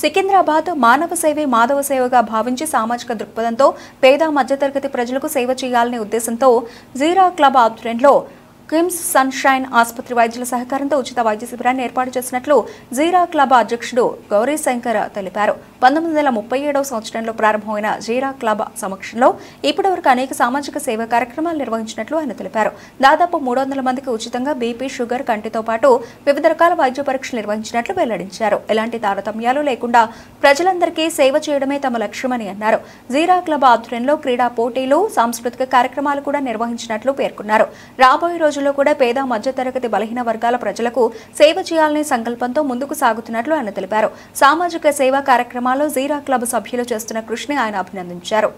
సికింద్రాబాద్ మానవ సేవే మాధవ సేవగా భావించి సామాజిక దృక్పథంతో పేద మధ్యతరగతి ప్రజలకు సేవ చేయాలనే ఉద్దేశంతో జీరా క్లబ్ ఆధ్వర్యంలో కిమ్స్ సన్షైన్ ఆసుపత్రి వైద్యుల సహకారంతో ఉచిత వైద్య శిబిరాన్ని ఏర్పాటు చేసినట్లు జీరా క్లబ్ అధ్యక్షుడు గౌరీశంకర్ తెలిపారు. 1937వ సంవత్సరంలో ప్రారంభమైన జీరా క్లబ్ సమక్షంలో ఇప్పటివరకు అనేక సామాజిక సేవా కార్యక్రమాలు నిర్వహించినట్లు ఆయన తెలిపారు. దాదాపు 300 మందికి ఉచితంగా బీపీ, షుగర్, కంటితో పాటు వివిధ రకాల వైద్య పరీక్షలు నిర్వహించినట్లు వెల్లడించారు. ఎలాంటి తారతమ్యాలు లేకుండా ప్రజలందరికీ సేవ చేయడమే తమ లక్ష్యమని అన్నారు. జీరా క్లబ్ ఆధ్వర్యంలో క్రీడా పోటీలు, సాంస్కృతిక కార్యక్రమాలు కూడా నిర్వహించినట్లు పేర్కొన్నారు. రాబోయే రోజుల్లో కూడా పేద మధ్యతరగతి బలహీన వర్గాల ప్రజలకు సేవ చేయాలనే సంకల్పంతో ముందుకు సాగుతున్నట్లు ఆయన తెలిపారు. సామాజిక సేవా కార్యక్రమాల్లో జీరా క్లబ్ సభ్యులు చేస్తున్న కృషిని ఆయన అభినందించారు.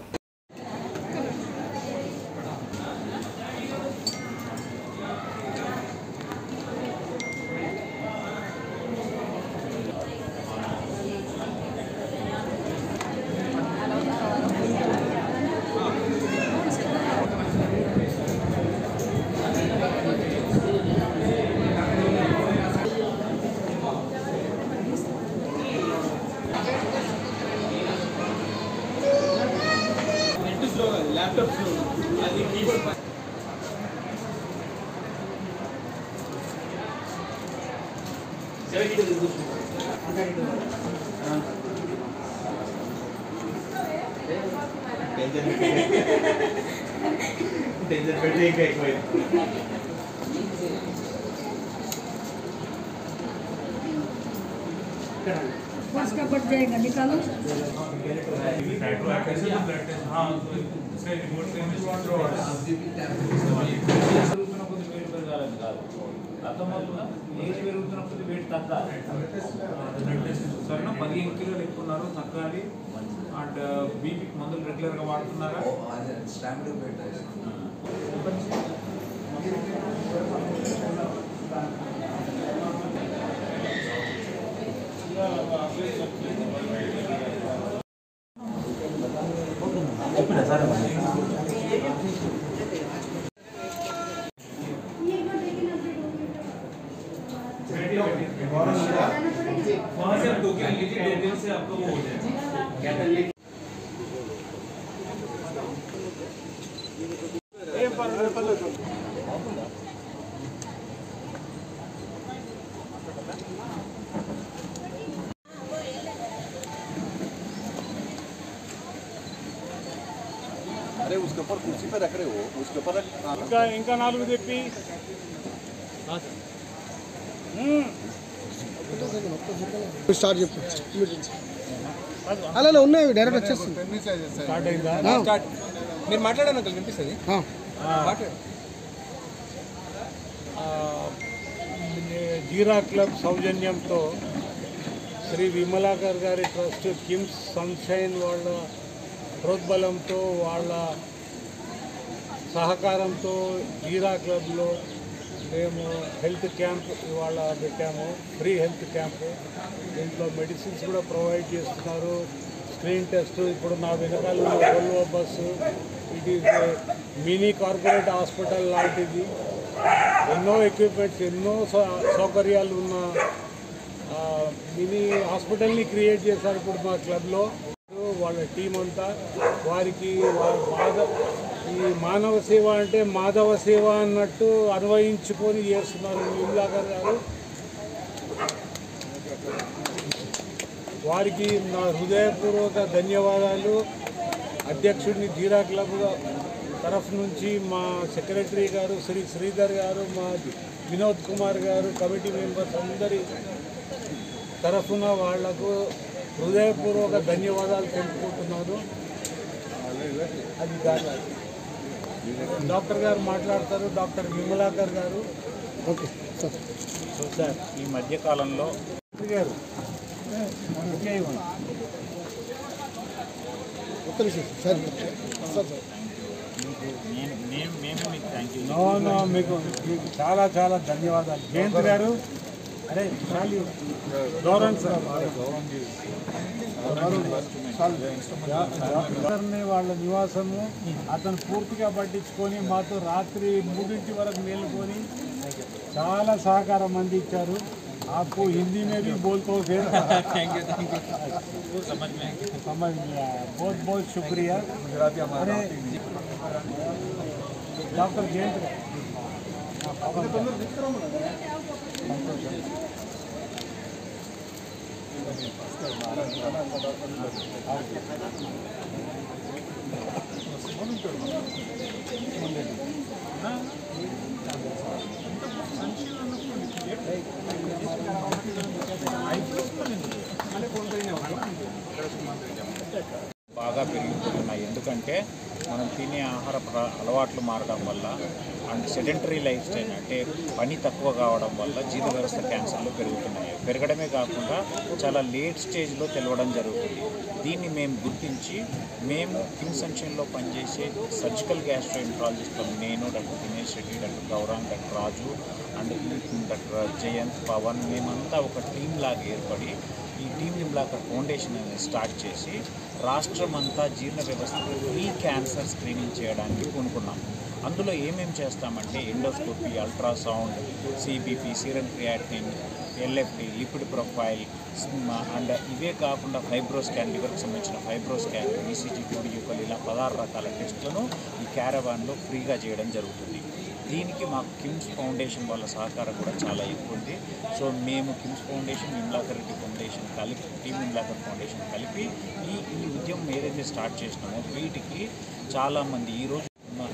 लैपटॉप అది కీబోర్డ్ టెన్షన్ పెట్టి ఇంకా ఎక్కువైంది. उसका बढ़ जाएगा निकालो అర్థమవుతుందా? ఏజ్ పెరుగుతున్నప్పుడు వెయిట్ తగ్గాలి. 15 కిలోలు ఎక్కువ ఉన్నారు, తగ్గాలి. అండ్ బీపీకి మందులు రెగ్యులర్గా వాడుతున్నారా? वहाँ से आप टोकन लीजिए, टोकन से आपका वो हो जाएगा. अरे उसके ऊपर कुर्सी पे रख रहे हो, उसके ऊपर ఇంకా 4 తెప్పి. స్టార్ట్ చెప్పు. అలా ఉన్నాయి డైరెక్ట్ వచ్చేస్తుంది. స్టార్ట్ అయిందా? స్టార్ట్. మీరు మాట్లాడండి అంకుల్, వినిపిస్తుంది. జీరా క్లబ్ సౌజన్యంతో శ్రీ విమలాకర్ గారి ట్రస్ట్, కిమ్స్ సన్షైన్ వాళ్ళ ప్రోద్బలంతో, వాళ్ళ సహకారంతో జీరా క్లబ్లో మేము హెల్త్ క్యాంప్ ఇవాళ పెట్టాము. Free health camp. దీంట్లో మెడిసిన్స్ కూడా ప్రొవైడ్ చేస్తున్నారు. Screen test. ఇప్పుడు నా వెనకాల ఉన్న Volvo bus, it is mini corporate hospital లాంటిది. ఎన్నో ఎక్విప్మెంట్స్, ఎన్నో సౌకర్యాలు ఉన్న మినీ హాస్పిటల్ని క్రియేట్ చేశారు ఇప్పుడు మా క్లబ్లో. వాళ్ళ టీం అంతా వారికి ఈ మానవ సేవ అంటే మాధవ సేవ అన్నట్టు అన్వయించుకొని చేస్తున్నారు విమలాకర్ గారు. వారికి నా హృదయపూర్వక ధన్యవాదాలు. అధ్యక్షుడిని జీరా క్లబ్ తరఫు నుంచి మా సెక్రటరీ గారు శ్రీ శ్రీధర్ గారు, మా వినోద్ కుమార్ గారు, కమిటీ మెంబర్స్ అందరి తరఫున వాళ్లకు హృదయపూర్వక ధన్యవాదాలు తెలుపుకుంటున్నాను. అది కాదు, డాక్టర్ గారు మాట్లాడతారు. డాక్టర్ విమలాకర్ గారు. Okay sir. సో సార్, ఈ మధ్యకాలంలో గారు ఒక్క నిమిషం సార్. మీకు చాలా చాలా ధన్యవాదాలు. జయంత్ గారు, అరే గౌరవం సార్, వాళ్ళ నివాసము అతను పూర్తిగా పట్టించుకొని మాతో రాత్రి 3 వరకు మేలుకొని చాలా సహకారం అందించారు. आपको हिंदी में भी बोलते हो फिर थैंक यू समझ में समझ में आया। बहुत बहुत शुक्रिया। अरे डॉक्टर जयंत బాగా పెరుగుతున్నాయి. ఎందుకంటే మనం తినే ఆహార అలవాట్లు మారడం వల్ల అండ్ సెడెంటరీ లైఫ్ స్టైల్ అంటే పని తక్కువ కావడం వల్ల జీర్ణ వ్యవస్థ క్యాన్సర్లు పెరుగుతున్నాయి. పెరగడమే కాకుండా చాలా లేట్ స్టేజ్లో తెలవడం జరుగుతుంది. దీన్ని మేము గుర్తించి మేము కిమ్స్ సన్షైన్లో పనిచేసే సర్జికల్ గ్యాస్ట్రోఎంట్రాలజిస్టులు నేను, doctor Dinesh Reddy, doctor Gaurang, doctor Raju and doctor Jayanth, Pavan మేమంతా ఒక టీం లాగా ఏర్పడి ఈ టీమ్ నిమ్లాకర్ ఫౌండేషన్ అనేది స్టార్ట్ చేసి రాష్ట్రం అంతా జీర్ణ వ్యవస్థకు ఫ్రీ క్యాన్సర్ స్క్రీనింగ్ చేయడానికి కొనుక్కున్నాం. అందులో ఏమేమి చేస్తామంటే endoscopy, ultrasound, CBP, serum creatinine, LFT, lipid profile and ఇవే కాకుండా ఫైబ్రో స్కాన్, లివర్కి సంబంధించిన ఫైబ్రో స్కాన్, ఈసీజీ, యూకల్ ఇలా 16 రకాల టెస్టులను ఈ క్యారవాన్లో ఫ్రీగా చేయడం జరుగుతుంది. దీనికి మాకు కిమ్స్ ఫౌండేషన్ వాళ్ళ సహకారం కూడా చాలా ఎక్కువ ఉంది. సో మేము కిమ్స్ ఫౌండేషన్, నిమ్లాకర్ రెడ్డి ఫౌండేషన్ కలిపి, టీమ్ నిమ్లాకర్ ఫౌండేషన్ కలిపి ఈ ఉద్యమం ఏదైతే స్టార్ట్ చేసినామో వీటికి చాలామంది ఈరోజు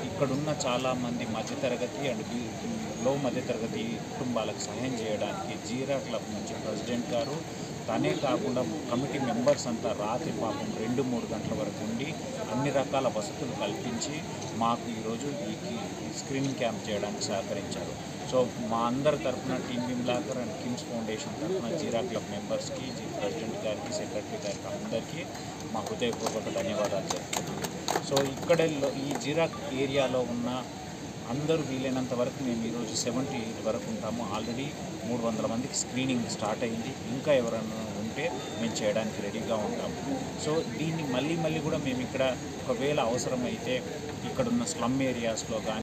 ఇక్కడున్న చాలామంది మధ్యతరగతి అండ్ లో మధ్యతరగతి కుటుంబాలకు సహాయం చేయడానికి జీరా క్లబ్ నుంచి ప్రెసిడెంట్ గారు తనే కాకుండా కమిటీ మెంబర్స్ అంతా రాత్రి పాపం 2-3 గంటల వరకు ఉండి అన్ని రకాల వసతులు కల్పించి మాకు ఈరోజు ఈ స్క్రీనింగ్ క్యాంప్ చేయడానికి సహకరించారు. సో మా అందరి తరఫున టీమ్ నిమ్లాకర్ అండ్ కిమ్స్ ఫౌండేషన్ తరఫున జీరా క్లబ్ మెంబర్స్కి, ప్రెసిడెంట్ గారికి, సెక్రటరీ గారికి అందరికీ మా హృదయపూర్వక ధన్యవాదాలు చెప్తున్నాను. సో ఇక్కడ ఈ జీరా ఏరియాలో ఉన్న అందరూ వీలైనంత వరకు మేము ఈరోజు 70 వరకు ఉంటాము. ఆల్రెడీ 300 మందికి స్క్రీనింగ్ స్టార్ట్ అయింది. ఇంకా ఎవరైనా ఉంటే మేము చేయడానికి రెడీగా ఉంటాము. సో దీన్ని మళ్ళీ కూడా మేము ఇక్కడ ఒకవేళ అవసరమైతే ఇక్కడున్న స్లమ్ ఏరియాస్లో కానీ